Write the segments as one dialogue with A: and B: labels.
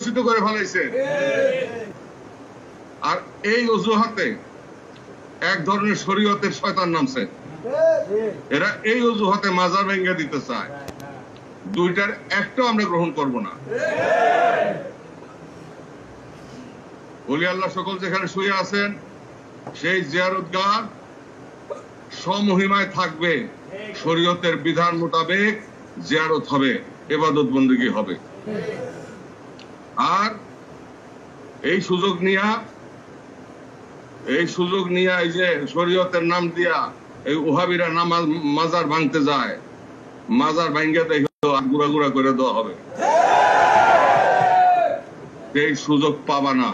A: কলুষিত করে ফেলাইছে। আর এই অজুহাতে এক ধরনের শরীয়তের শয়তান নামছে, এরা এই অজুহাতে মাজার ভেঙে দিতে চায়। দুইটার একটাও আমরা গ্রহণ করব না। ওলি আল্লাহ সকল যেখানে শুয়ে আছেন সেই জিয়ারতগাহ সমহিমায় থাকবে, শরীয়তের বিধান মোতাবেক জিয়ারত হবে, ইবাদত বন্দেগী হবে। আর এই সুযোগ নিয়া এই যে শরীয়তের নাম দিয়া এই ওহাবিরা নামাজ মাজার ভাঙতে যায়, মাজার ভাঙ্গে দেখো গুড়া গুড়া করে দেওয়া হবে। এই সুযোগ পাবা না।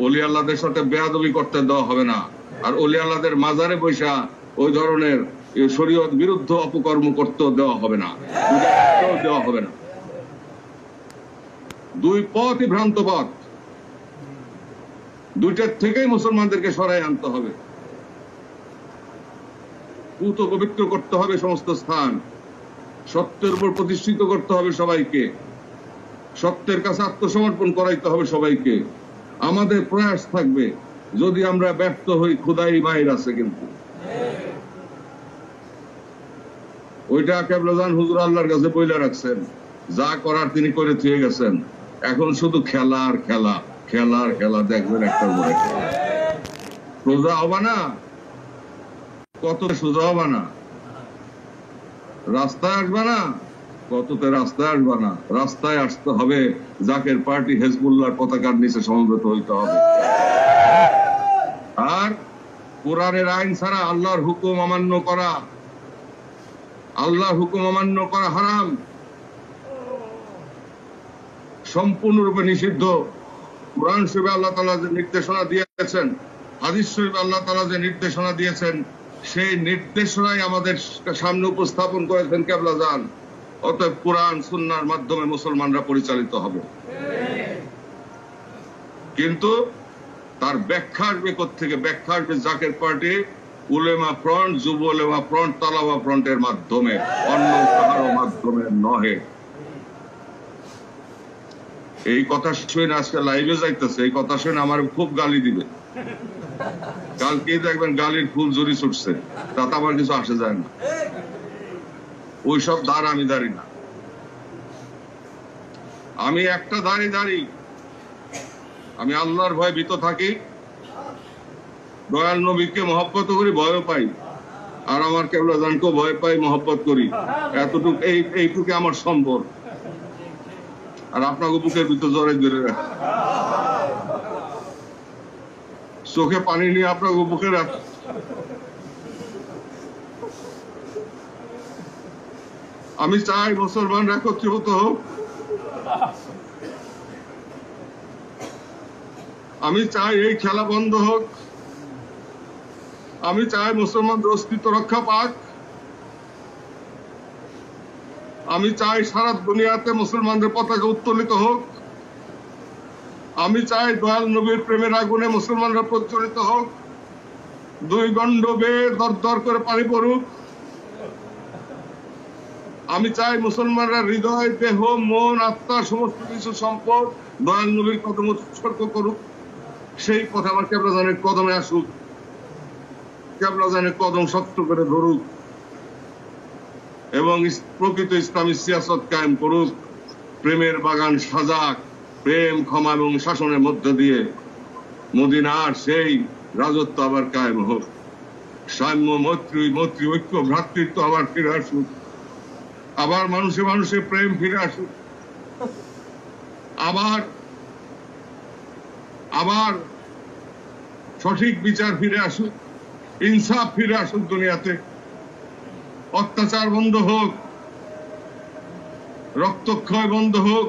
A: ওলি আল্লাহদের সাথে বেয়াদবি করতে দেওয়া হবে না। আর ওলি আল্লাহদের মাজারে বৈশা ওই ধরনের শরীয়ত বিরুদ্ধ অপকর্ম করতে দেওয়া হবে না, দেওয়া হবে না। দুই পথই ভ্রান্ত পথ, দুইটার থেকেই মুসলমানদেরকে সরাই আনতে হবে। পুত পবিত্র করতে হবে সমস্ত স্থান, সত্যের উপর প্রতিষ্ঠিত করতে হবে সবাইকে, সত্যের কাছে আত্মসমর্পণ করাইতে হবে সবাইকে। আমাদের প্রয়াস থাকবে, যদি আমরা ব্যর্থ হই খোদাই মায়ের আছে, কিন্তু ওইটা কেবলাজান হুজুর আল্লাহর কাছে বইলা রাখছেন, যা করার তিনি করে থুয়ে গেছেন। এখন শুধু খেলা আর খেলা, খেলা আর খেলা, দেখবেন একটার পরে সোজা হবা না, কত সোজা হবা না, রাস্তায় আসবা না, কততে রাস্তায় আসবা না, রাস্তায় আসতে হবে জাকের পার্টি হেজবুল্লাহর পতাকার নিচে সমবেত হইতে হবে। আর কোরআনের আইন ছাড়া আল্লাহর হুকুম অমান্য করা, আল্লাহর হুকুম অমান্য করা হারাম, সম্পূর্ণরূপে নিষিদ্ধ। কোরআন শরীফে আল্লাহ তাআলা যে নির্দেশনা দিয়েছেন, হাদিস শরীফে আল্লাহ তাআলা যে নির্দেশনা দিয়েছেন, সেই নির্দেশনাই আমাদের সামনে উপস্থাপন করেছেন কেবলাজান। অতএব কোরআন সুন্নাহর মাধ্যমে মুসলমানরা পরিচালিত হবে। কিন্তু তার ব্যাখ্যা আসবে কোত্থেকে? ব্যাখ্যা আসবে জাকের পার্টি, উলেমা ফ্রন্ট, যুব উলেমা ফ্রন্ট, তালাবা ফ্রন্টের মাধ্যমে, অন্য কারো মাধ্যমে নহে। এই কথা শুনে আজকে লাইভে যাইতেছে, এই কথা শুনে আমার খুব গালি দিবে। কালকে দেখবেন গালির ফুল জুড়ি ছুটছে, তাতে আমার কিছু আসে যায় না। ওইসব ধার আমি দাঁড়ি না, আমি একটা দাঁড়ি, আমি আল্লাহর ভয় ভীত থাকি, দয়াল নবীকে মহব্বত করি, ভয়ও পাই, আর আমার কেবলাজানকেও ভয় পাই, মহব্বত করি। এতটুকু এইটুকু আমার সম্বল। আর আপনাকে বুকের ভিতর জড়াই ধরে রাখি, চোখে পানি নিয়ে আপনাকে বুকে রাখি। আমি চাই মুসলমানরা একত্রিত হোক, আমি চাই এই খেলা বন্ধ হোক, আমি চাই মুসলমানদের অস্তিত্ব রক্ষা পাক, আমি চাই সারা দুনিয়াতে মুসলমানদের পতাকা উত্তোলিত হোক, আমি চাই দয়াল নবীর প্রেমের আগুনে মুসলমানরা প্রজ্বলিত হোক, দুই গন্ড বেয়ে দরদর করে পানি পড়ুক। আমি চাই মুসলমানরা হৃদয়, দেহ, মন, আত্মা, সমস্ত কিছু সম্পদ দয়াল নবীর কদম উৎসর্গ করুক। সেই পথে আমার কেবলাজানের কদমে আসুক, কেবলাজানের কদম শক্ত করে ধরুক এবং প্রকৃত ইসলামী সিয়াসত কায়েম করুক। প্রেমের বাগান সাজাক, প্রেম, ক্ষমা এবং শাসনের মধ্য দিয়ে মদিনার সেই রাজত্ব আবার কায়েম হোক। সাম্য, মৈত্রী, ঐক্য, ভ্রাতৃত্ব আবার ফিরে আসুক, আবার মানুষে মানুষে প্রেম ফিরে আসুক, আবার সঠিক বিচার ফিরে আসুক, ইনসাফ ফিরে আসুক দুনিয়াতে, অত্যাচার বন্ধ হোক, রক্তক্ষয় বন্ধ হোক,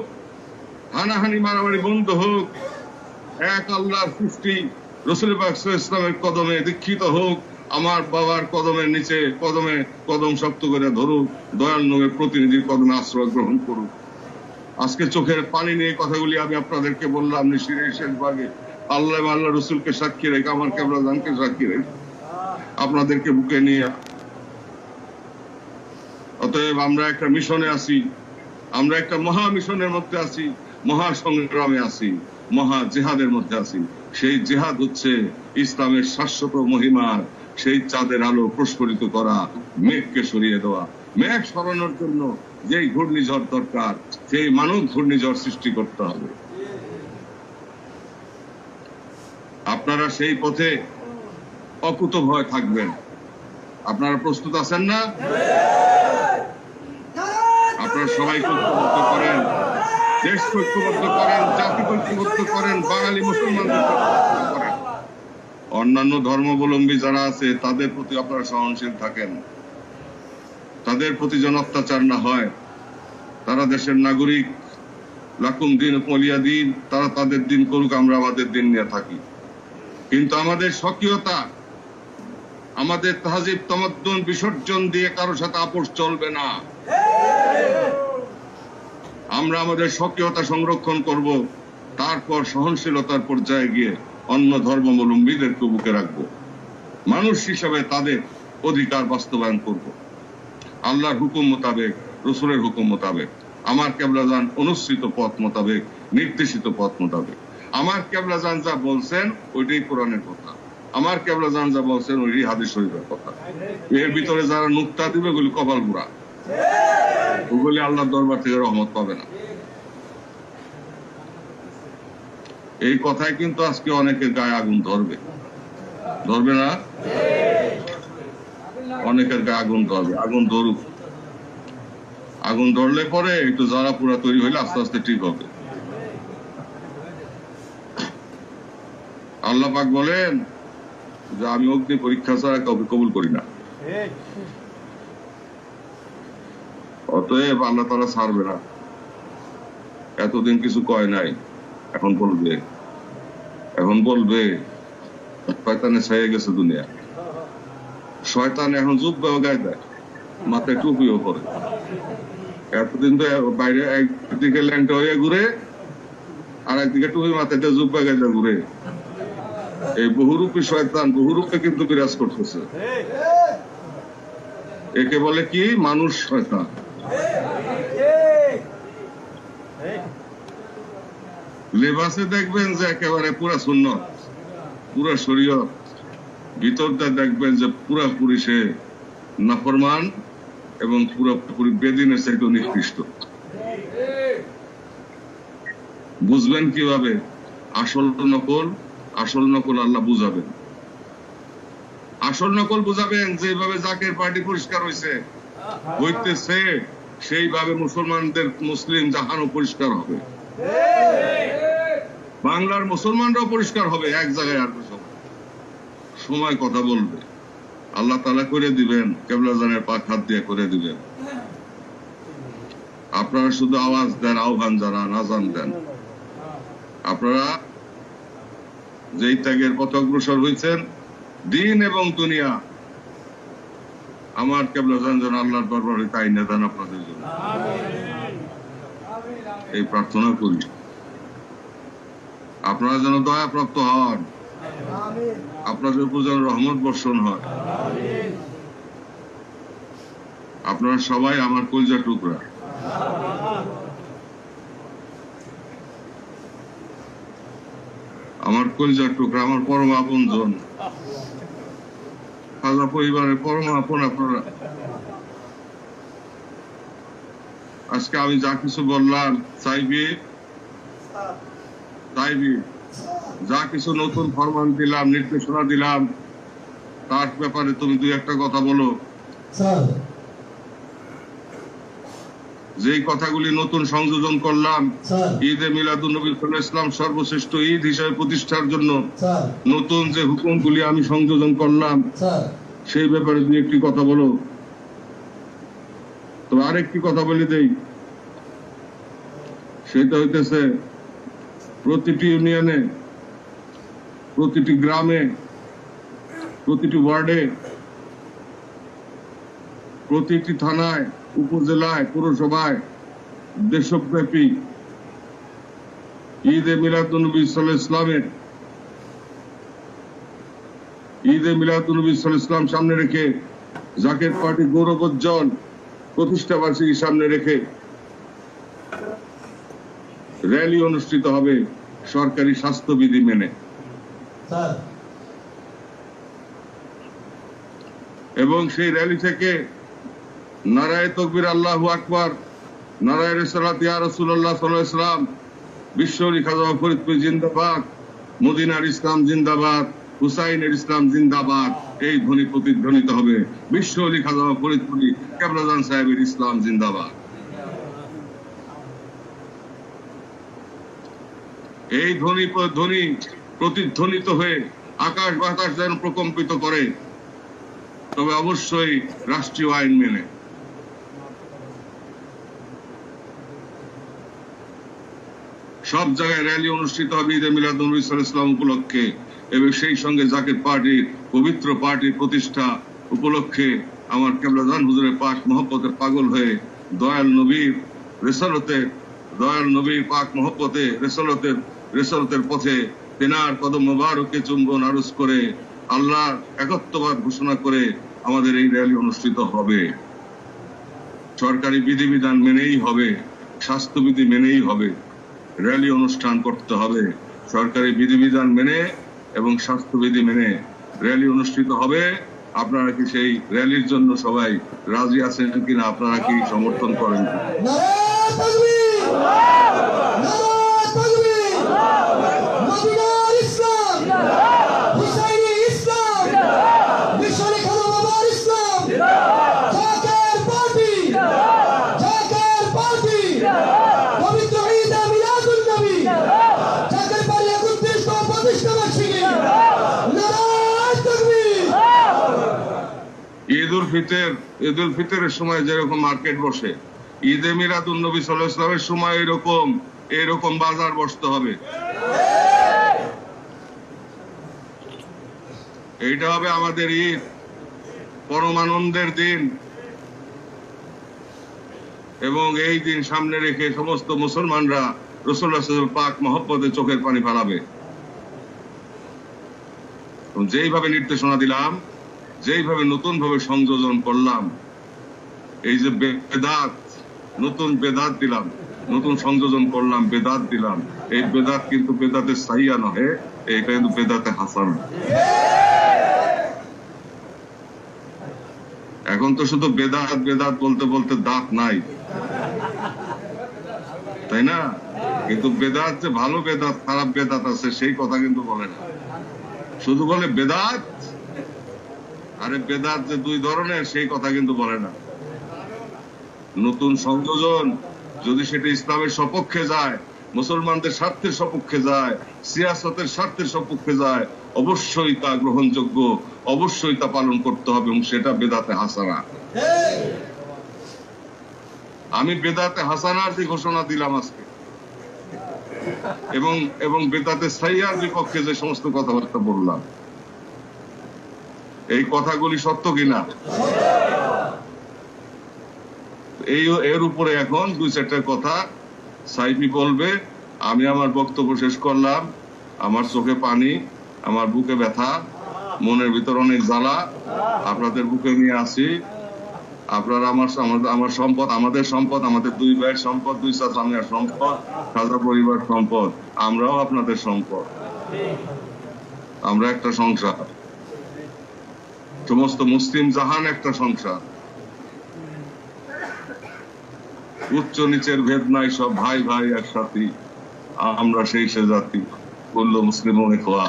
A: হানাহানি মারামারি বন্ধ হোক, এক আল্লাহর সৃষ্টি রাসূল পাক সাল্লাল্লাহু আলাইহি ওয়াসাল্লামের কদমে দীক্ষিত হোক, আমার বাবার কদমের নিচে কদম শক্ত করে ধরুক, দয়াল নবীর প্রতিনিধির কদমে আশ্রয় গ্রহণ করুক। আজকে চোখের পানি নিয়ে কথাগুলি আমি আপনাদেরকে বললাম নিশিরের শেষ ভাগে। আল্লাহ রসুলকে সাক্ষী রেখে, আমার কেবলাজানকে সাক্ষী রেখে, আপনাদেরকে বুকে নিয়ে, অতএব আমরা একটা মিশনে আছি, আমরা একটা মহা মিশনের মধ্যে আছি। মহাসংগ্রামে আছি, মহা জেহাদের মধ্যে আছি। সেই জেহাদ হচ্ছে ইসলামের শাশ্বত মহিমার সেই চাঁদের আলো প্রস্ফুটিত করা, মেঘকে সরিয়ে দেওয়া। মেঘ সরানোর জন্য যেই ঘূর্ণিঝড় দরকার, সেই মানব ঘূর্ণিঝড় সৃষ্টি করতে হবে। আপনারা সেই পথে অকুতভয় থাকবেন। আপনারা প্রস্তুত আছেন না? আপনারা সবাই ঐক্যবদ্ধ করেন, দেশ ঐক্যবদ্ধ করেন, জাতি ঐক্যবদ্ধ করেন, বাঙালি মুসলমানদের ঐক্যবদ্ধ করেন। অন্যান্য ধর্মাবলম্বী যারা আছে তাদের প্রতি আপনারা সহনশীল থাকেন, তাদের প্রতি যেন অত্যাচার না হয়। তারা দেশের নাগরিক, লাকুম দিন ওয়ালিয়া দিন, তারা তাদের দিন করুক, আমরা আমাদের দিন নিয়ে থাকি। কিন্তু আমাদের স্বকীয়তা, আমাদের তাহজিব তামাদ্দুন বিসর্জন দিয়ে কারোর সাথে আপোষ চলবে না। আমরা আমাদের স্বকীয়তা সংরক্ষণ করব, তারপর সহনশীলতার পর্যায়ে গিয়ে অন্য ধর্মাবলম্বীদেরকে বুকে রাখবো। মানুষ হিসাবে তাদের অধিকার বাস্তবায়ন করব আল্লাহর হুকুম মোতাবেক, রসুলের হুকুম মোতাবেক, আমার কেবলাজান অনুসৃত পথ মোতাবেক, নির্দেশিত পথ মোতাবেক। আমার কেবলাজান যা বলছেন ওইটাই কোরআনের কথা, আমার কেবলাজান যা বলছেন ওইটাই হাদিস শরীফের কথা। এর ভিতরে যারা নুক্তা দিবে ওগুলি কপাল গুড়া, ওগুলি আল্লাহর দরবার থেকে রহমত পাবে না। এই কথায় কিন্তু আজকে অনেকের গায়ে আগুন ধরবে, ধরবে না? অনেকের গায়ে আগুন ধরবে, আগুন ধরুক। আগুন ধরলে পরে একটু জ্বালা পোড়া তৈরি হইলে আস্তে আস্তে ঠিক হবে। আল্লাহ পাক বলেন যে আমি অগ্নি পরীক্ষা ছাড়া কাউকে কবুল করি না। অতএব আল্লাহ তাআলা ছাড়বে না। এতদিন কিছু কয় নাই, এখন বলবে, এখন বলবে। শয়তানে ছাইয়ে গেছে দুনিয়া। শয়তান এখন জুব্বাও গায়ে দেয়, মাথায় টুপিও পরে। এতদিন তো বাইরে একদিকে ল্যাংটা হয়ে ঘুরে, আর একদিকে টুপি মাথায় জুব্বা গায়ে ঘুরে। এই বহুরূপী শয়তান বহুরূপে কিন্তু বিরাজ করতেছে। একে বলে কি? মানুষ শয়তান। লেবাসে দেখবেন যে একেবারে পুরা সুন্নত, পুরা শরীয়ত, ভিতরটা দেখবেন যে পুরাপুরি সে নাফরমান এবং পুরোপুরি বেদিনের চাইতে নিকৃষ্ট। বুঝবেন কিভাবে? আসল নকল, আসল নকল আল্লাহ বুঝাবেন। আসল নকল বুঝাবেন যেভাবে জাকের পার্টি পরিষ্কার হইতেছে সেইভাবে মুসলমানদের মুসলিম জাহানও পরিষ্কার হবে, বাংলার মুসলমানরাও পরিষ্কার হবে। এক জায়গায় আসবে সবাই, সময় কথা বলবে, আল্লাহ তাআলা করে দিবেন, কেবলাজানের পাক হাত দিয়ে করে দিবেন। আপনারা শুধু আওয়াজ দেন, আহ্বান জানান, আযান দেন। আপনারা যেই ত্যাগের পথ অগ্রসর হয়েছেন, দিন এবং দুনিয়া আমার কেবলাজান যেন আল্লাহর দরবারে তাই না দেন আপনাদের জন্য, এই প্রার্থনা করি। আপনারা যেন দয়া প্রাপ্ত হন, আপনাদের উপর যেন রহমত বর্ষণ হয়। আপনারা সবাই আমার কলিজার টুকরা। আমার কলিজার টুকরা, আমার পরম আপনজন, খাজা পরিবারের পরম আপন আপনারা। আজকে আমি যা কিছু বললাম, চাইবি যা কিছু নতুন ফরমান দিলাম, নির্দেশনা দিলাম, তার ব্যাপারে তুমি দুই একটা কথা বলো। যেই কথাগুলি নতুন সংযোজন করলাম, ঈদে মিলাদুন্নবী সাল্লাল্লাহু আলাইহি ওয়াসাল্লাম সর্বশ্রেষ্ঠ ঈদ হিসেবে প্রতিষ্ঠার জন্য নতুন যে হুকুমগুলি আমি সংযোজন করলাম, সেই ব্যাপারে দুই একটি কথা বলো। তবে আরেকটি কথা বলে দেই, সেটা হইতেছে প্রতিটি ইউনিয়নে, প্রতিটি গ্রামে, প্রতিটি ওয়ার্ডে, প্রতিটি থানায়, উপজেলায়, পৌরসভায় দেশব্যাপী ঈদে মিলাদুন্নবী সাল্লাল্লাহু আলাইহি ওয়াসাল্লামের ঈদে মিলাদুন্নবী সাল্লাল্লাহু আলাইহি ওয়াসাল্লাম সামনে রেখে, জাকের পার্টি গৌরবোজ্জ্বল প্রতিষ্ঠা বার্ষিকী সামনে রেখে র্যালি অনুষ্ঠিত হবে সরকারি স্বাস্থ্যবিধি মেনে। এবং সেই র্যালি থেকে নারায়ে তাকবীর, আল্লাহু আকবার, নারায়ে রিসালাত ইয়া রাসূলুল্লাহ সাল্লাল্লাহু আলাইহি ওয়াসাল্লাম, বিশ্বরী খাজা ফরিদপুর জিন্দাবাদ, মদিনার ইসলাম জিন্দাবাদ, হুসাইনের ইসলাম জিন্দাবাদ, এই ধ্বনি প্রতিধ্বনিত হবে। বিশ্বরী খাজা ফরিদপুরি কেবলাজান সাহেবের ইসলাম জিন্দাবাদ। এই ধ্বনি প্রতিধ্বনিত হয়ে আকাশ বাতাস যেন প্রকম্পিত করে, তবে অবশ্যই রাষ্ট্রীয় আইন মেনে। সব জায়গায় র্যালি অনুষ্ঠিত হবে ঈদে মিলাদুন্নবী সাল্লাল্লাহু আলাইহি ওয়াসাল্লাম উপলক্ষে, এবং সেই সঙ্গে জাকির পার্টির পবিত্র পার্টির প্রতিষ্ঠা উপলক্ষে আমার কেবলাজান হুজুরের পাক মহব্বতে পাগল হয়ে দয়াল নবীর পাক মহব্বতে রেসালতের পথে তেনার কদম মোবারকে চুম্বন আরজ করে আল্লাহর একত্ববাদ ঘোষণা করে আমাদের এই র্যালি অনুষ্ঠিত হবে। সরকারি বিধিবিধান মেনেই হবে, স্বাস্থ্যবিধি মেনেই হবে, র্যালি অনুষ্ঠান করতে হবে। সরকারি বিধিবিধান মেনে এবং স্বাস্থ্যবিধি মেনে র্যালি অনুষ্ঠিত হবে। আপনারা কি সেই র্যালির জন্য সবাই রাজি আছেন কিনা? আপনারা কি সমর্থন করেন? ঈদ উল ফিতরের সময় যেরকম মার্কেট বসে, ঈদে মিলাদুন্নবী সাল্লাল্লাহু আলাইহি ওয়াসাল্লামের সময় এরকম বাজার বসতে হবে। এইটা হবে আমাদের ঈদ, পরমানন্দের দিন, এবং এই দিন সামনে রেখে সমস্ত মুসলমানরা রাসূলুল্লাহ সাল্লাল্লাহু আলাইহি ওয়াসাল্লাম পাক মহব্বতে চোখের পানি ফেলাবে। যেইভাবে নির্দেশনা দিলাম, যেইভাবে নতুন ভাবে সংযোজন করলাম, এই যে বেদাত, নতুন বেদাত দিলাম, নতুন সংযোজন করলাম, বেদাত দিলাম, এই বেদাত কিন্তু বেদাতে সাহিয়া নহে, এটা কিন্তু বেদাতে হাসান। এখন তো শুধু বেদাত বেদাত বলতে বলতে দাঁত নাই, তাই না? কিন্তু বেদাত যে ভালো বেদাত খারাপ বেদাত আছে সেই কথা কিন্তু বলে না, শুধু বলে বেদাত। আরে বেদাত যে দুই ধরনের সেই কথা কিন্তু বলে না। নতুন সংযোজন যদি সেটা ইসলামের সপক্ষে যায়, মুসলমানদের স্বার্থের সপক্ষে যায়, সিয়াসতের স্বার্থের সপক্ষে যায়, অবশ্যই তা গ্রহণযোগ্য, অবশ্যই তা পালন করতে হবে, এবং সেটা বেদাতে হাসানা। আমি বেদাতে হাসানার যে ঘোষণা দিলাম আজকে, এবং বেদাতে সাইয়ার বিপক্ষে যে সমস্ত কথাবার্তা বললাম, এই কথাগুলি সত্য কিনা? এর উপরে এখন দুই চারটা কথা সাইফি বলবে। আমি আমার বক্তব্য শেষ করলাম। আমার চোখে পানি, আমার বুকে ব্যথা, মনের ভিতর অনেক জ্বালা আপনাদের বুকে নিয়ে আসি। আপনারা আমার সম্পদ, আমাদের সম্পদ, আমাদের দুই ভাইয়ের সম্পদ, দুই চাচামিয়ার সম্পদ, খাজা পরিবার সম্পদ, আমরাও আপনাদের সম্পদ। আমরা একটা সংসার, সমস্ত মুসলিম জাহান একটা সংসার, উচ্চ নিচের ভেদ নাই, সব ভাই ভাই একসাথে, আমরা সেই সে জাতি বললো মুসলিম খোয়া,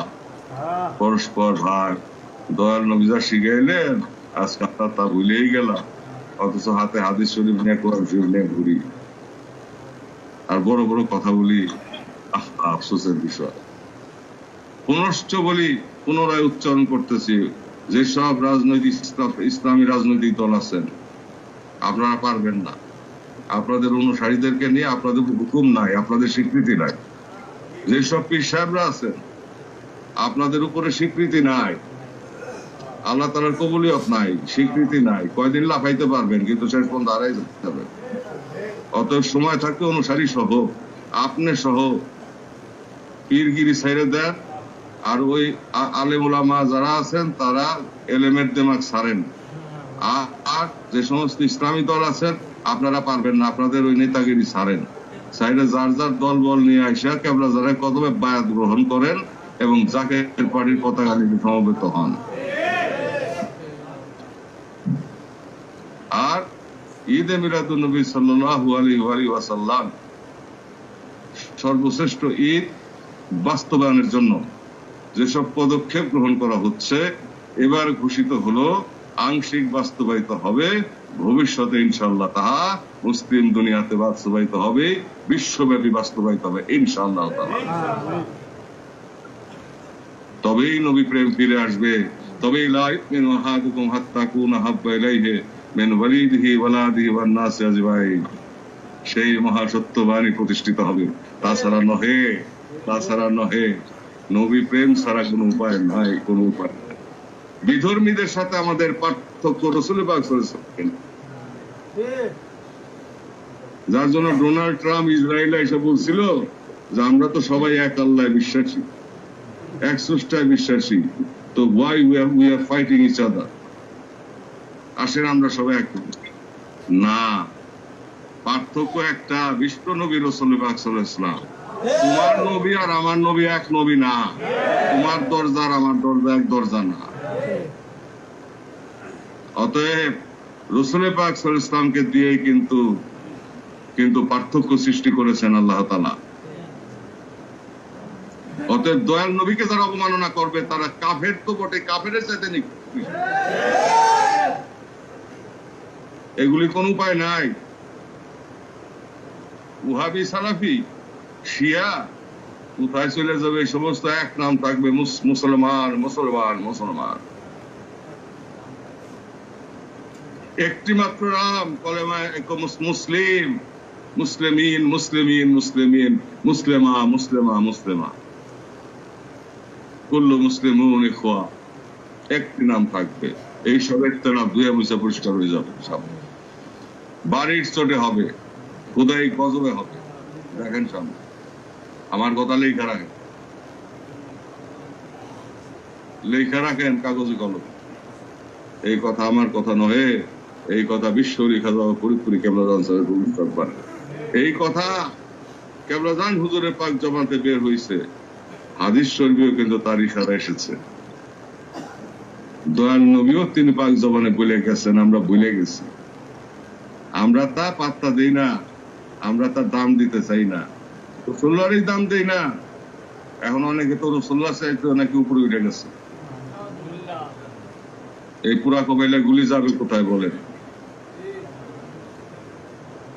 A: পরস্পর ভাই। দয়াল নবী যা শিখাইলেন আজকে আমরা তা ভুলেই গেলাম, অথচ হাতে হাদিস শরীফ নিয়ে কোরআন শরীফ নিয়ে ঘুরি আর বড় বড় কথা বলি। আফসোসের বিষয়। পুনশ্চ বলি, পুনরায় উচ্চারণ করতেছি, যেসব ইসলামী রাজনৈতিক দল আছেন, আপনারা পারবেন না। আপনাদের অনুসারীদেরকে নিয়ে আপনাদের হুকুম নাই, আপনাদের স্বীকৃতি নাই। যেসব পীর সাহেবরা আছেন, আপনাদের উপরে স্বীকৃতি নাই, আল্লাহ তাআলার কবুলিয়ত নাই, স্বীকৃতি নাই। কয়দিন লাফাইতে পারবেন, কিন্তু শেষ পর্যন্ত হারাই যেতে হবে। অতএব সময় থাকতে অনুসারী সহ, আপনি সহ পীরগিরি ছেড়ে দেন, আর ওই আলেম ওলামা যারা আছেন তারা এলেমের দিমাগ ছাড়েন। আর যে সমস্ত ইসলামী দল আছেন, আপনারা পারবেন না, আপনাদের ওই নেতাগিরি ছাড়েন। সাইডে যার যার দল বল নিয়ে আসা কেবলা যারা কদমে বায়াত গ্রহণ করেন এবং জাকের পার্টির পতাকা নিয়ে সমবেত হন। আর ঈদে মিলাদুন নবী সাল্লাল্লাহু আলাইহি ওয়াসাল্লাম সর্বশ্রেষ্ঠ ঈদ বাস্তবায়নের জন্য যেসব পদক্ষেপ গ্রহণ করা হচ্ছে এবার ঘোষিত হলো আংশিক বাস্তবায়িত হবে, ভবিষ্যতে ইনশাআল্লাহ তাহা মুসলিম দুনিয়াতে বাস্তবায়িত হবে, বিশ্বব্যাপী বাস্তবায়িত হবে ইনশাআল্লাহ তাআলা। তবেই নবী প্রেম ফিরে আসবে, তবেই লা ইউমিনু আহাদুকুম হাত্তা কুনা হাব্বা ইলাইহি মিন ওয়ালিদিহি ওয়ালাদিহি ওয়ান নাসি আজমাইন। সেই মহাসত্যবাণী প্রতিষ্ঠিত হবে, তাছাড়া নহে, তাছাড়া নহে। নবী প্রেম ছাড়া কোনো উপায় নাই, কোনো উপায় নাই। বিধর্মীদের সাথে আমাদের পার্থক্য রাসূল পাক সাল্লাল্লাহু আলাইহি ওয়াসাল্লাম, যার জন্য ডোনাল্ড ট্রাম্প ইসরায়েলে এসে বলছিল যে আমরা তো সবাই এক আল্লাহ বিশ্বাসী, এক স্রষ্টায় বিশ্বাসী, তো why we are fighting each other, আসেন আমরা সবাই এক। না, পার্থক্য একটা, বিশ্ব নবী রাসূল পাক সাল্লাল্লাহু আলাইহি ওয়াসাল্লাম। তোমার নবী আর আমার নবী এক নবী না, তোমার দরজা আর আমার দরজা এক দরজা না। অতএব রাসূল পাক সাল্লাল্লাহু আলাইহি ওয়াসাল্লামকে দিয়ে কিন্তু পার্থক্য সৃষ্টি করেছেন আল্লাহ তাআলা। অতএব দয়াল নবীকে যারা অবমাননা করবে তারা কাফের তো বটে, কাফেরের চাইতে নিকৃষ্ট। এগুলি কোন উপায় নাই। ওয়াহাবি, সালাফি, শিয়া কোথায় চলে যাবে? এই সমস্ত এক নাম থাকবে, মুসলমান মুসলমান মুসলমান। একটি মাত্র নাম, কলেমা মুসলিম, মুসলিমিন মুসলিমিন মুসলিমিন, মুসলিমা মুসলিমা মুসলিমা, কুল্লু মুসলিমুন ইখওয়া। একটি নাম থাকবে। এই সব একটা নাম ধুয়ে মুছে পরিষ্কার হয়ে যাবে সব। বাড়ির চোটে হবে, খুদাই গজবে হবে। দেখেন সামনে, আমার কথা লেখা রাখেন, লেখা রাখেন কাগজে কলম। এই কথা আমার কথা নহে, এই কথা বিশ্ব লেখা যাওয়া ফরিদপুরি কেবলাজান সাহেব ভবিষ্যৎ বাণী। এই কথা কেবলাজান হুজুরের পাক জমাতে বের হয়েছে, হাদিস শরীফেও কিন্তু তার ইশারা এসেছে। দয়াল নবীও তিনি পাক জবানে বলে গেছেন, আমরা ভুলে গেছি। আমরা তা পাত্তা দেই না, আমরা তার দাম দিতে চাই না, রাসূলুল্লাহরই দাম দেই না। এখন অনেকে তো রাসূলুল্লাহ চাইতে নাকি উপরে উঠে গেছে। এই পুরা কবাইলা গুলি যাবে কোথায় বলেন?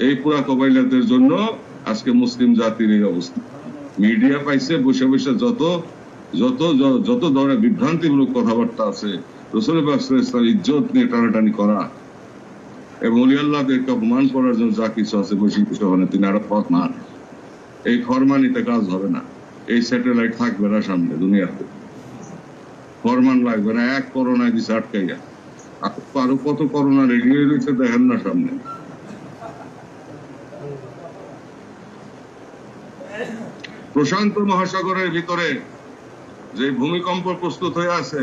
A: এই পুরা কবাইলাদের জন্য আজকে মুসলিম জাতির এই অবস্থা। মিডিয়া পাইছে বসে বসে যত যত যত ধরনের বিভ্রান্তিমূলক কথাবার্তা আছে, রাসূল পাক সাল্লাল্লাহু আলাইহি ওয়াসাল্লাম ইজ্জত নিয়ে টানাটানি করা এবং ওলি আল্লাহদেরকে অপমান করার জন্য যা কিছু আছে বসে বসে হনে তিনি আরো পথ মান। এই ফরমানিতে কাজ হবে না, এই স্যাটেলাইট থাকবে না সামনে দুনিয়াতে, ফরমান লাগবে না। এক করোনায় দিছে আটকাইয়া, আরো কত করোনা রেডি হয়ে রয়েছে দেখেন না সামনে। প্রশান্ত মহাসাগরের ভিতরে যে ভূমিকম্প প্রস্তুত হয়ে আছে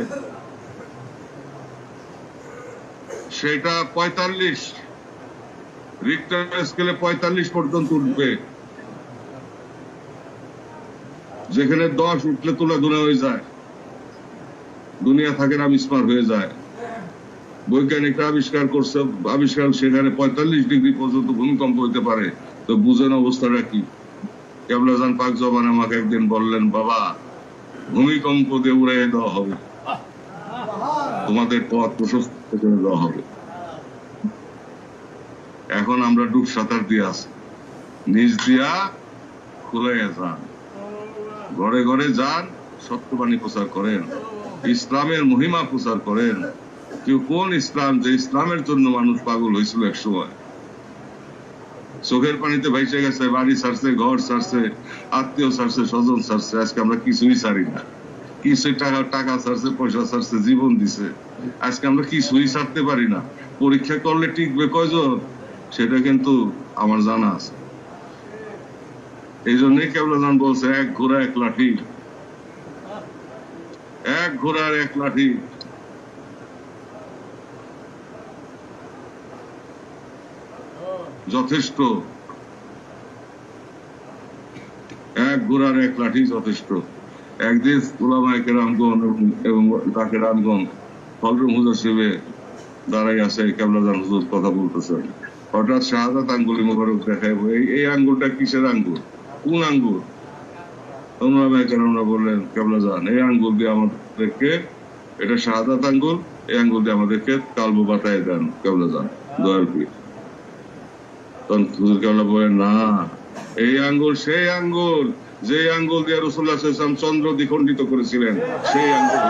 A: সেটা 45 রিক্টার স্কেলে 45 পর্যন্ত উঠবে। যেখানে 10 উঠলে তোলা দুনিয়া হয়ে যায়, দুনিয়া থাকে না বিস্মার হয়ে যায়। বৈজ্ঞানিকরা আবিষ্কার করছে, আবিষ্কার সেখানে 45 ডিগ্রি পর্যন্ত ভূমিকম্প হইতে পারে। তো বুঝেন অবস্থাটা কি। কেবলাজান পাক জবান আমাকে একদিন বললেন, বাবা ভূমিকম্প দিয়ে উড়াইয়ে দেওয়া হবে, তোমাদের পথ প্রশস্ত করে দেওয়া হবে। এখন আমরা ডুব সাঁতার দিয়ে আছি, নিজ দিয়া খুলাইয়া যান, ঘরে ঘরে যান, সত্যবাণী প্রচার করেন, ইসলামের মহিমা প্রচার করেন। কেউ কোন ইসলাম, যে ইসলামের জন্য মানুষ পাগল হয়েছিল এক সময়, চোখের পানিতে ভাইসে গেছে, বাড়ি ছাড়ছে, ঘর ছাড়ছে, আত্মীয় ছাড়ছে, স্বজন ছাড়ছে। আজকে আমরা কিছুই ছাড়ি না, কিছু টাকা ছাড়ছে, পয়সা ছাড়ছে, জীবন দিছে। আজকে আমরা কিছুই ছাড়তে পারি না। পরীক্ষা করলে টিকবে কয়জন সেটা কিন্তু আমার জানা আছে। এই জন্যই কেবলাজান বলছে, এক ঘোড়া এক লাঠি, এক ঘোড়ার এক লাঠি। যথেষ্ট। ঘোড়ার এক লাঠি যথেষ্ট। একদিন উলামায়ে কেরামগণ এবং তাকে রামগণ হযরত মুজাসসিবে দাঁড়াই আছে, কেবলাজান হুজুর কথা বলতেছেন, হঠাৎ শাহাদাত আঙ্গুলি মোবারক দেখায়, এই আঙ্গুলটা কিসের আঙ্গুল, কোন আঙ্গুল? উলামায়ে কেরামরা বললেন, কেবলাজান এই আঙ্গুল দিয়ে আমাদেরকে, এটা শাহাদাত আঙ্গুল, এই আঙ্গুল দিয়ে আমাদেরকে কালব বাতায় দেন কেবলাজান দয়াল পীর। তখন হুজুর কেবলা বলেন, না, এই আঙ্গুল সেই আঙ্গুল যে আঙ্গুল দিয়ে রাসূলুল্লাহ সাল্লাল্লাহু আলাইহি ওয়াসাল্লাম চন্দ্র দ্বিখণ্ডিত করেছিলেন, সেই আঙ্গুল।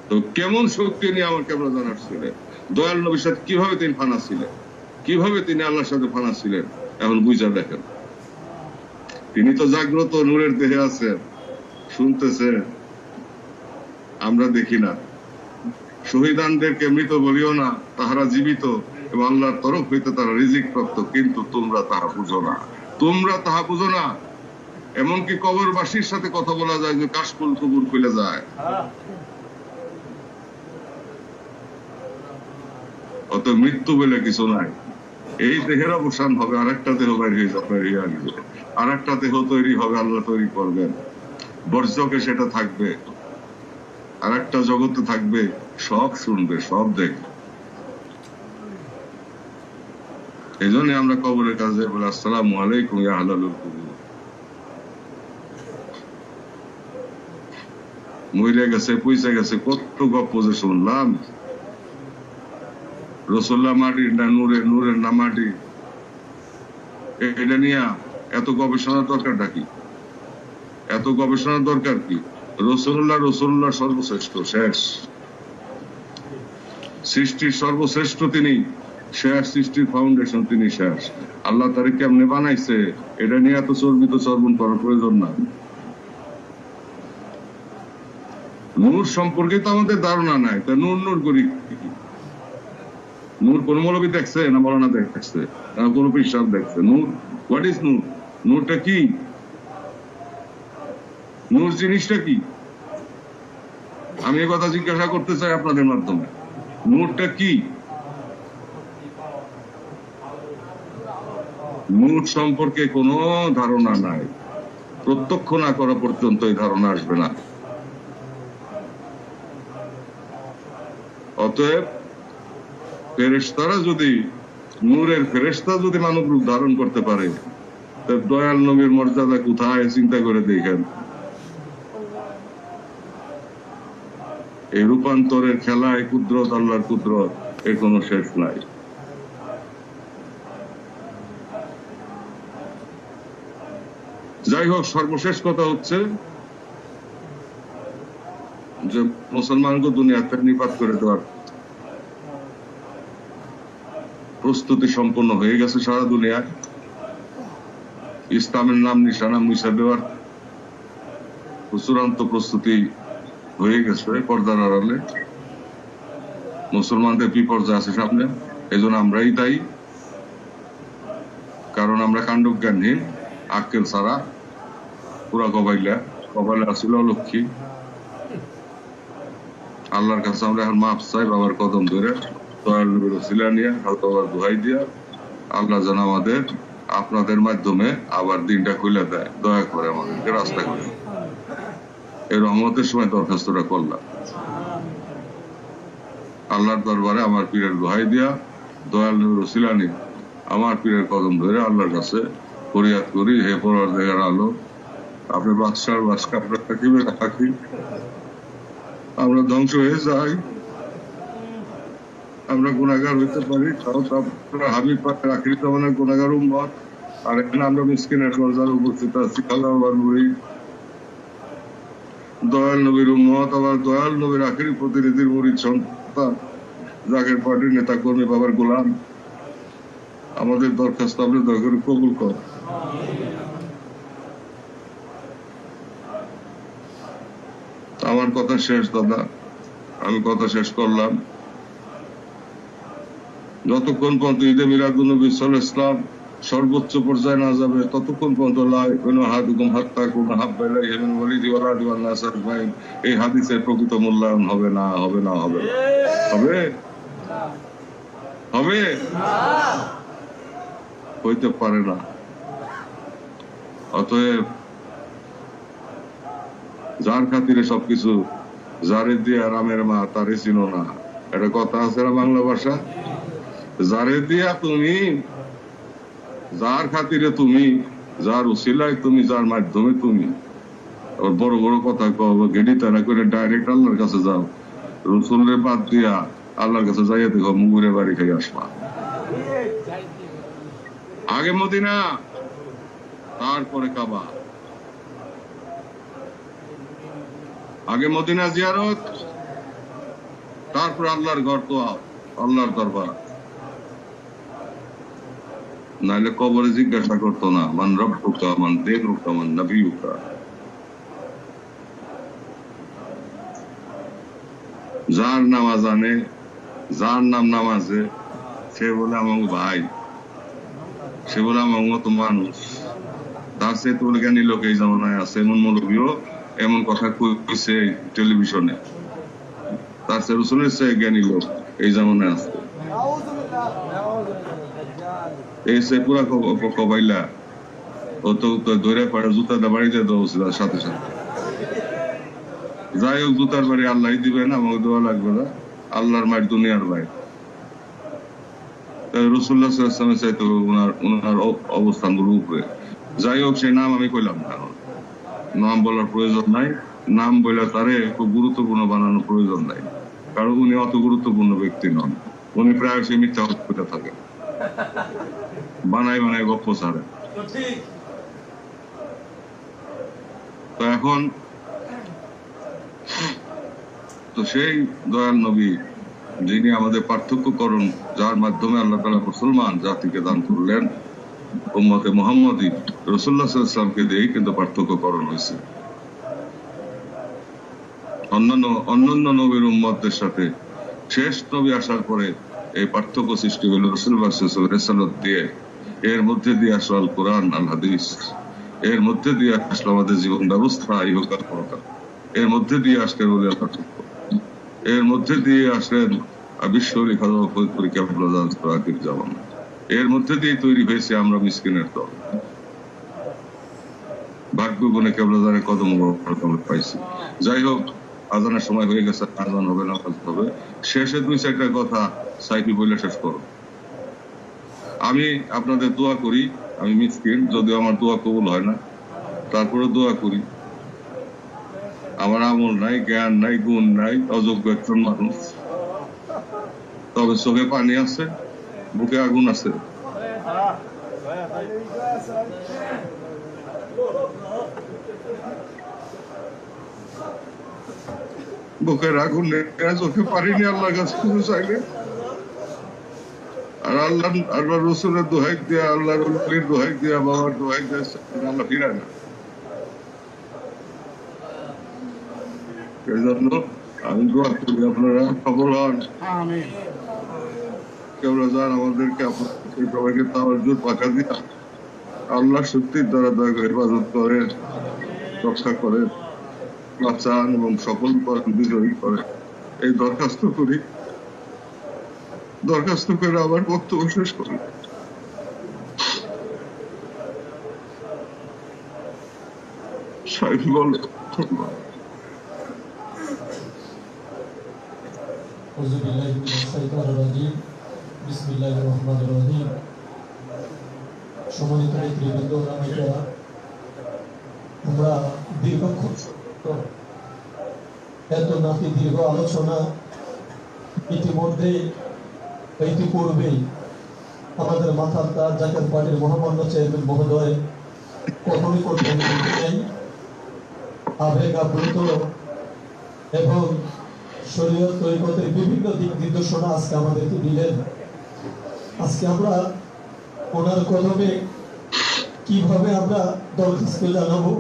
A: তো কেমন শক্তি নিয়ে আমার কেবলাজান আসছিলেন, দয়াল নবীর সাথে কিভাবে তিনি ফানা ছিলেন, কিভাবে তিনি আল্লাহর সাথে ফানা ছিলেন, এখন বুঝা দেখেন। তিনি তো জাগ্রত নূরের দেহে আছেন, শুনতেছেন, আমরা দেখি না। শহীদানদেরকে মৃত বলিও না, তাহারা জীবিত এবং আল্লাহর তরফ হইতে তারা রিজিক প্রাপ্ত, কিন্তু তোমরা তাহা বুঝো না, তোমরা তাহা বুঝো না। এমনকি কবরবাসীর সাথে কথা বলা যায় যে কাশফুল কবর খুলে যায়। অত মৃত্যু বলে কিছু নাই। এই দেহের অবসান হবে, আরেকটা দেহ বাইরে হয়ে আসবে, আরেকটা দেহ তৈরি হবে, আল্লাহ তৈরি করবেন। বর্জকে সেটা থাকবে, আরেকটা জগতে থাকবে, সব শুনবে, সব দেখবে। এই জন্য আমরা কবরের কাছে বলি, আসসালামু আলাইকুম ইয়া আহলাল কুবুর। মইরা গেছে, পয়সা গেছে, কত গপ্প যে শুনলাম। রাসূলুল্লাহ মাটির না নূরের, নূরের না মাটি, এটা নিয়ে এত গবেষণার দরকারটা কি? এত গবেষণার দরকার কি? রাসূলুল্লাহ সর্বশ্রেষ্ঠ, শেষ সৃষ্টির সর্বশ্রেষ্ঠ তিনি, শেষ সৃষ্টির ফাউন্ডেশন তিনি, শেষ। আল্লাহ তারে কেমনে বানাইছে এটা নিয়ে এত চর্বিত চর্বণ করার প্রয়োজন না। নূর সম্পর্কে তো আমাদের ধারণা নাই, তা নূর নূর করি কি? নূর কোন মৌলবী দেখছে না মৌলানা দেখছে না কোন পীর সাহেব দেখছে? নূর, হোয়াট ইজ নূর? নূরটা কি? নূর জিনিসটা কি? আমি এই কথা জিজ্ঞাসা করতে চাই আপনাদের মাধ্যমে, নূরটা কি? নূর সম্পর্কে কোনো ধারণা নাই, প্রত্যক্ষ না করা পর্যন্ত এই ধারণা আসবে না। অতএব ফেরেশতারা যদি, নূরের ফেরেশতা যদি মানব রূপ ধারণ করতে পারে, তো দয়াল নবীর মর্যাদা কোথায় চিন্তা করে দেখেন। এই রূপান্তরের খেলায় কুদরত, আল্লাহর কুদরত, এর কোনো শেষ নাই। যাই হোক, সর্বশেষ কথা হচ্ছে যে মুসলমানকে দুনিয়াতে নিপাত করে দেওয়ার প্রস্তুতি সম্পন্ন হয়ে গেছে সারা দুনিয়ায়। ইসলামের নাম নিশানা মুছে দেওয়ার চূড়ান্ত প্রস্তুতি হয়ে গেছে পর্দার আড়ালে। মুসলমানদের বিপর্যয় আছে সামনে, এই জন্য আমরাই দায়ী। কারণ আমরা কাণ্ডজ্ঞানহীন, আক্কেল ছাড়া, পুরা কবাইলা আসছিল অলক্ষী। আল্লাহর কাছে আমরা এখন মাপ চাই, বাবার কদম ধরে, দয়াল নবীর ওসিলা নিয়ে, বাবার দোহাই দিয়া, আল্লাহ যেন আমাদের আপনাদের মাধ্যমে আবার দিনটা খুলে দেয়, দয়া করে আমাদেরকে রাস্তা করে। এই রহমতের সময় দরখাস্তটা করলাম আল্লাহর দরবারে, আমার পীরের দোহাই দিয়া, দয়াল নবীর ওসিলা নিয়ে, আমার পীরের কদম ধরে আল্লাহর কাছে ফরিয়াদ করি, হে পরওয়ারদিগার আলম, আপনি বাদশার বাদশা থাকিবে থাকি, আমরা ধ্বংস হয়ে যাই, আমরা গুনাহগার হইতে পারি, হাবিব পাক আখির জামানার গুনাহগার উম্মত, আর এখানে আমরা মিসকিনের দরজায় উপস্থিত আছি। আল্লাহ নবী, দয়াল নবীর উম্মত, আবার দয়াল নবীর আখিরি প্রতিনিধির মুরিদ সন্তান, জাকের পার্টির নেতা কর্মী, বাবার গোলাম, আমাদের দরখাস্ত আপনি দয়া করে কবুল কর। আমার কথা শেষ দাদা, আমি কথা শেষ করলাম। যতক্ষণ পর্যন্ত ঈদে মিলাদুন্নবী সাল্লাল্লাহু আলাইহি ওয়াসাল্লাম সর্বোচ্চ পর্যায়ে না যাবে, ততক্ষণ পর্যন্ত এই হাদিসের প্রকৃত মূল্যায়ন হবে না, হবে না, হবে হবে হবে হইতে পারে না। অতএব যার খাতিরে সবকিছু, যারে দিয়া রামের মা তারে চিনো না, একটা কথা আছে না বাংলা ভাষা, যারে দিয়া তুমি, যার খাতিরে তুমি, যার উসিলায় তুমি, যার মাধ্যমে তুমি, বড় বড় কথা কব গেডি তারা করে ডাইরেক্ট আল্লাহর কাছে যাও, রসুলের বাদ দিয়া আল্লাহর কাছে যাইয়া দেখো মুগুরে বাড়ি খাই আসবা। আগে মদিনা, তারপরে কাবা। আগে মদিনা জিয়ারত, তারপর আল্লাহর ঘর, তো আল্লাহর দরবার। নাইলে কবরে জিজ্ঞাসা করতো না মান রব্বুকা মান দীনুকা মান নবিয়ুকা। যার নামাজ জানে, যার নাম নামাজে, সে বলে আমার ভাই, সে বলে আমার মতো মানুষ। তার সে তো জ্ঞানী লোক এই জামানায় আছে, এমন মৌলবীও এমন কথা কইছে টেলিভিশনে। তার সে রসুলের চেয়ে জ্ঞানী লোক এই জামানায় আছে। এই সে পুরা কবাইলা ও তো ধরে পাড়ে জুতাটা বাড়িতে দেওয়া উচিত সাথে সাথে। যাই হোক, জুতার বাড়ি আল্লাহ দিবে না, আমাকে দেওয়া লাগবে না। আল্লাহর মায়ের দুনিয়ার ভাই রসুল্লাহ সাল্লামের চাইতে ওনার অবস্থান গুলো উপরে। যাই হোক, সেই নাম আমি কইলাম না, নাম বলার প্রয়োজন নাই। নাম বলে তারে খুব গুরুত্বপূর্ণ বানানোর প্রয়োজন নাই, কারণ উনি অত গুরুত্বপূর্ণ ব্যক্তি নন। উনি প্রায় সে মিথ্যা করে থাকেন, বানায় বানায় গপ্প ছাড়েন। তো এখন তো সেই দয়াল নবী, যিনি আমাদের পার্থক্যকরণ, যার মাধ্যমে আল্লাহ তাআলা মুসলমান জাতিকে দান করলেন, উম্মতে মুহাম্মদী রাসূলুল্লাহ সাল্লাল্লাহু আলাইহি ওয়াসাল্লামকে দিয়েই কিন্তু পার্থক্যকরণ হয়েছে। অন্যান্য নবীর উম্মতদের সাথে শেষ নবী আসার পরে এই পার্থক্য সৃষ্টি হলো রাসূলুল্লাহ সাল্লাল্লাহু আলাইহি ওয়াসাল্লাম দিয়ে। এর মধ্যে দিয়ে আসলো আল কোরআন আল হাদিস, এর মধ্যে দিয়ে আসলো আমাদের জীবন ব্যবস্থা ইহকাল পরকাল, এর মধ্যে দিয়ে আসলেন ওলিয়া পার্থক্য, এর মধ্যে দিয়ে আসলেন বিশ্বরী খাজা ফরিদপুরি কেবলাদান আখির জামান, এর মধ্যে দিয়ে তৈরি হয়েছে আমরা মিসকিনের দল। ভাগ্য গুণে কেবলাদানের কদম পাইছি। যাই হোক, আজানের সময় হয়ে গেছে, আজান হবে না হবে। শেষে দুই চারটা কথা সাইফি বলে শেষ করো। আমি আপনাদের দোয়া করি, আমি মিসকিন, যদিও আমার দোয়া কবুল হয় না, তারপরে দোয়া করি। আমার আমল নাই, জ্ঞান নাই, গুণ নাই, অযোগ্য একজন মানুষ। তবে চোখে পানি আছে, বুকে আগুন আছে। বুকের আগুন চোখে পানি নিয়ে আল্লাহর কাছে কিছু চাইলে, আর আল্লাহ রসুলের দোহাই দিয়া, আল্লাহ রসুলের দোহাই দিয়া, বাবার দোহাই দিয়া আল্লাহ ফিরায় না। এই জন্য আমি দোয়া করি আপনারা সফল হন। কেবলাদান আমাদেরকে সবাইকে তাওয়াজ্জুদ পাকা দিয়া আল্লাহ শক্তির দ্বারা দয়া করে হেফাজত করেন, রক্ষা করেন, বাঁচান এবং সফল করেন, বিজয়ী করেন। এই দরখাস্ত করি, দরখাস্ত করে আবার বক্তব্য শেষ করি। সাইফ বল।
B: বিসমিল্লাহির রহমানির রহিম। সম্মানিত নেতৃবৃন্দ, আমরা দীর্ঘক্ষণ এত নাতি দীর্ঘ আলোচনা ইতিপূর্বেই আমাদের মাথার তার জাতীয় পার্টির মহামান্য চেয়ারম্যান মহোদয় কঠোর নেই, আবেগ আপ্লুত এবং শরীয়ত তরিকতের বিভিন্ন দিক নির্দেশনা আজকে আমাদেরকে দিলেন। আজকে আমরা ওনার কদমে কিভাবে আমরা দরখাস্ত জানাবো,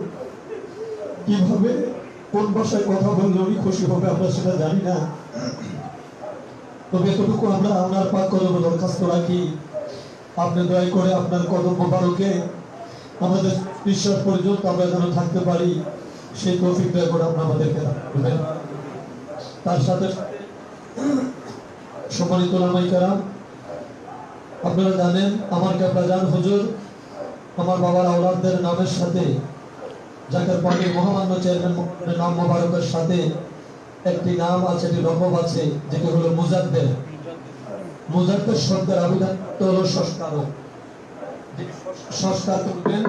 B: কিভাবে কোন ভাষায় কথা বললে উনি খুশি হবে আমরা সেটা জানি না। তবে এতটুকু আমরা আপনার পাক কদমে দরখাস্ত রাখি, আপনি দয়া করে আপনার কদম মোবারকে আমাদের বিশ্বাস পর্যন্ত আমরা যেন থাকতে পারি, সেই তৌফিক দয়া করে আপনি আমাদেরকে দেবেন। তার সাথে সম্মানিত উলামায়ে কেরাম, আপনারা জানেন আমার কেবলাজান হুজুর আমার বাবার আওলাদদের নামের সাথে জাকের পার্টির মহামান্য চেয়ারম্যান মহোদয়ের নাম মোবারকের সাথে একটি নাম আছে, একটি লকব আছে, যেটি হলো মুজাদ্দেদ। মুজাদ্দেদ শব্দের আবিধান হলো সংস্কারক। যিনি সংস্কার করবেন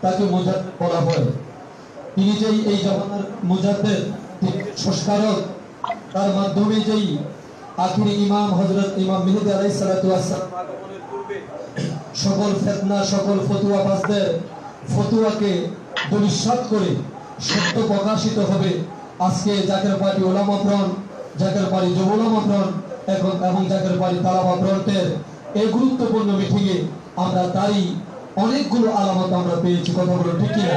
B: তাকে মুজাদ্দেদ বলা হয়। তিনি যেই এই জামানার মুজাদ্দেদ, তিনি সংস্কারক, তার মাধ্যমে যেই আখিরি ইমাম হযরত ইমাম মেহেদী আলাইহিস সালাতু ওয়াস সালাম আগমনের পূর্বে সকল ফিতনা, সকল ফতোয়াবাজদের ফতোয়াকে দুলিশাত করে সত্য প্রকাশিত হবে। আজকে জাকের পার্টি ওলামা ফ্রন্ট, জাকের পার্টি যুব ওলামা ফ্রন্ট এবং জাকের পার্টি তালাবা ফ্রন্টের এই গুরুত্বপূর্ণ মিটিংয়ে আমরা তারই অনেকগুলো আলামত আমরা পেয়েছি। কথা বলো ঠিক কিনা?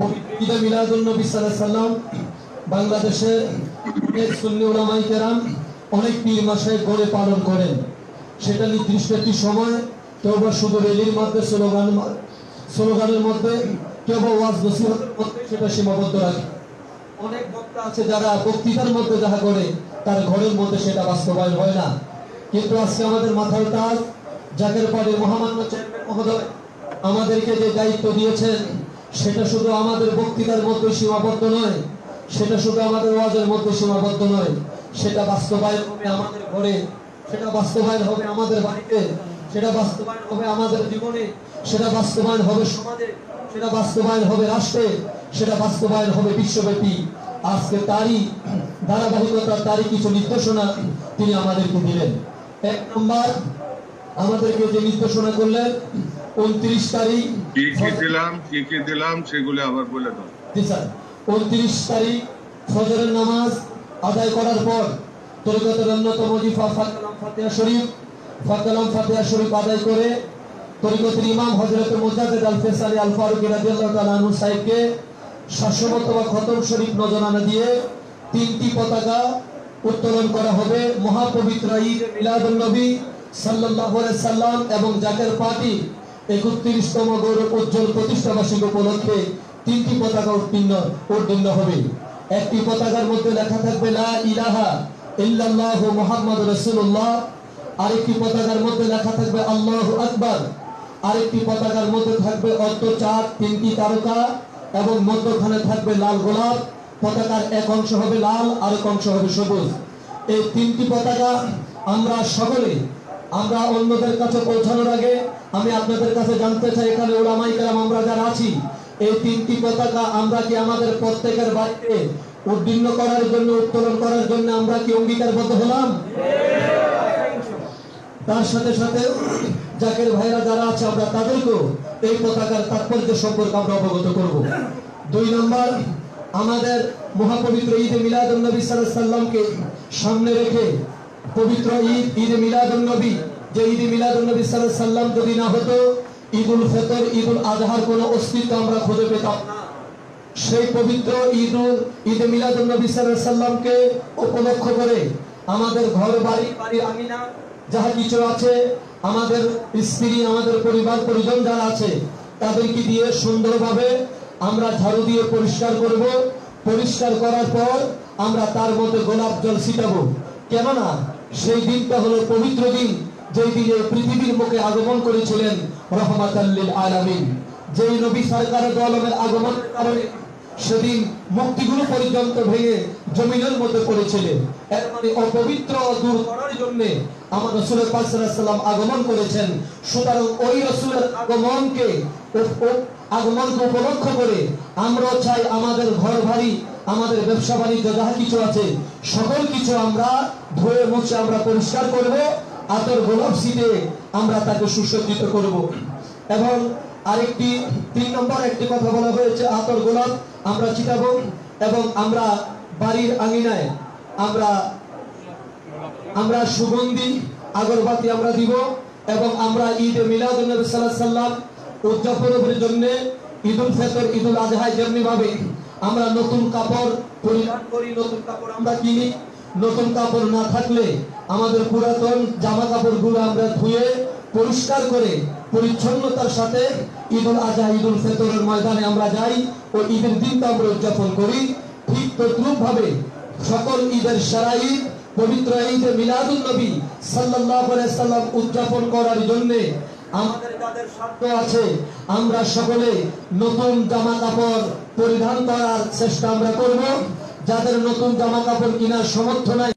B: পবিত্র ঈদে মিলাদুন নবী সাল্লাল্লাহু আলাইহি সাল্লাম বাংলাদেশে এক সুন্নি উলামায়ে কেরাম অনেক পীর মাশায়েখ গড়ে পালন করেন। সেটা নির্দিষ্ট একটি সময়, কেউ বা শুধু রেলির মধ্যে, স্লোগানের মধ্যে, কেউ বা ওয়াজ নসিহতের মধ্যে সেটা সীমাবদ্ধ রাখে। অনেক বক্তা আছে যারা বক্তৃতার মধ্যে যাহা করে তার ঘরের মধ্যে সেটা বাস্তবায়ন হয় না। কিন্তু আজকে আমাদের মাথার তাজ জাকের পার্টির মহামান্য চেয়ারম্যান মহোদয় আমাদেরকে যে দায়িত্ব দিয়েছেন, সেটা শুধু আমাদের বক্তৃতার মধ্যে সীমাবদ্ধ নয়, সেটা শুধু আমাদের ওয়াজের মধ্যে সীমাবদ্ধ নয়, সেটা বাস্তবায়ন হবে আমাদের ঘরে, সেটা বাস্তবায়ন হবে আমাদের বাড়িতে, সেটা বাস্তবায়ন হবে আমাদের জীবনে, সেটা বাস্তবায়ন হবে সমাজে, সেটা বাস্তবায়ন হবে রাষ্ট্রে, সেটা বাস্তবায়ন হবে বিশ্বব্যাপী। আজকে তারই ধারাবাহিকতা, তারই কিছু নির্দেশনা তিনি আমাদেরকে দিলেন। এক নম্বর, আমাদেরকে যে নির্দেশনা করলেন 29 তারিখ
A: কি দিলাম সেগুলো আবার বলে দাও।
B: জি স্যার, 29 তারিখ ফজরের নামাজ আদায় করার পর তরিকতের অন্যতম ওজিফা ফাকালাম ফাতিহা শরীফ আদায় করে তরিকতের ইমাম হযরত মুজাদ্দেদ আল ফয়সালী আল ফারুকী রাদিয়াল্লাহু তাআলা আনহু সাহেবকে 700 খতম শরীফ নজরানা দিয়ে 3টি পতাকা উত্তোলন করা হবে। মহাপবিত্র ঈদ মিলাদুন নবী সাল্লাল্লাহু আলাইহি সাল্লাম এবং জাকের পার্টি 31তম গৌরব উজ্জ্বল প্রতিষ্ঠা বার্ষিকী উপলক্ষে 3টি পতাকা উত্তীর্ণ হবে। একটি পতাকার মধ্যে লেখা থাকবে লা ইলাহা ইল্লাল্লাহু মুহাম্মাদুর রাসূলুল্লাহ, আরেকটি পতাকার মধ্যে লেখা থাকবে আল্লাহু আকবার, আরেকটি পতাকার মধ্যে থাকবে অর্ধচাঁদ, 3টি তারকা এবং মধ্যখানে থাকবে লাল গোলাপ। পতাকার এক অংশ হবে লাল, আরেক অংশ হবে সবুজ। এই 3টি পতাকা আমরা অন্যদের কাছে পৌঁছানোর আগে আমি আপনাদের কাছে জানতে চাই, এখানে উলামায়ে কেরাম আমরা যারা আছি, এই 3টি পতাকা আমরা কি আমাদের প্রত্যেকের বাড়িতে উত্তীর্ণ করার জন্য, উত্তোলন করার জন্য আমরা কি অঙ্গীকারবদ্ধ হলাম? তার সাথে সাথে জাকের ভাইরা যারা আছে আমরা তাদেরকেও এই পতাকার তাৎপর্য সম্পর্কে আমরা অবগত করব। 2 নম্বর, আমাদের মহাপবিত্র ঈদে মিলাদুন নবী সাল্লাল্লাহু আলাইহি সাল্লামকে সামনে রেখে পবিত্র ঈদে মিলাদুন নবী, যে ঈদে মিলাদুন নবী সাল্লাল্লাহু আলাইহি সাল্লাম যদি না হতো, ঈদুল ফিতর, ঈদুল আজহার কোনো অস্তিত্ব আমরা খুঁজে পেতাম না। সেই পবিত্র ঈদে মিলাদুন নবী সাল্লাল্লাহু আলাইহি সাল্লামকে উপলক্ষ করে আমাদের ঘর বাড়ি আঙিনা যাহা কিছু আছে, আমাদের স্ত্রী, আমাদের পরিবার পরিজন যারা আছে, তাদেরকে দিয়ে সুন্দরভাবে আমরা ঝাড়ু দিয়ে পরিষ্কার করব। পরিষ্কার করার পর আমরা তার মধ্যে গোলাপ জল ছিটাবো। কেননা সেই দিনটা হলো পবিত্র দিন, যেই দিনে পৃথিবীর মুখে আগমন করেছিলেন রহমাতাল লিল আলামিন। যেই নবী সরকার দু আলমের আগমনের কারণে সেদিন মুক্তিগুলো পর্যন্ত ভেঙে জমিনের মধ্যে পড়েছিলেন। এর মানে অপবিত্র দূর করার জন্য আমার রাসূল পাক সাল্লাল্লাহু আলাইহি ওয়াসাল্লাম আগমন করেছেন। সুতরাং ওই রাসূলের আগমনকে উপলক্ষ করে আমরা চাই আমাদের ঘর বাড়ি, আমাদের ব্যবসা বাণিজ্য যাহা কিছু আছে, সকল কিছু আমরা ধুয়ে মুছে আমরা পরিষ্কার করব, আতর গোলাপ ছিটে আমরা তাকে সুসজ্জিত করব। এবং আরেকটি 3 নম্বর একটি কথা বলা হয়েছে, আতর গোলাপ আমরা ছিটাবো এবং আমরা বাড়ির আঙিনায় আমরা সুগন্ধি আগরবাতি আমরা দিব এবং আমরা ঈদে মিলাদুন নবী সাল্লাল্লাহু আলাইহি সাল্লাম উদযাপনের জন্য ঈদুল ফিতর, ঈদুল আজহা যেমনি ভাবে আমরা নতুন কাপড় পরিধান করি, নতুন কাপড় আমরা কিনি। নতুন কাপড় না থাকলে আমাদের পুরাতন জামা কাপড়গুলো আমরা ধুয়ে পরিষ্কার করে পরিচ্ছন্নতার সাথে ঈদুল আজহা, ঈদুল ফিতরের ময়দানে আমরা যাই ও ঈদের দিনটা আমরা উদযাপন করি। ঠিক তদ্রূপ ভাবে সকল ঈদের সেরা ঈদ পবিত্র ঈদে মিলাদুন নবী সাল্লাল্লাহু আলাইহি সাল্লাম উদযাপন করার জন্য আমাদের যাদের স্বার্থ আছে আমরা সকলে নতুন জামা কাপড় পরিধান করার চেষ্টা আমরা করব। যাদের নতুন জামা কাপড় কেনার সামর্থ্য নাই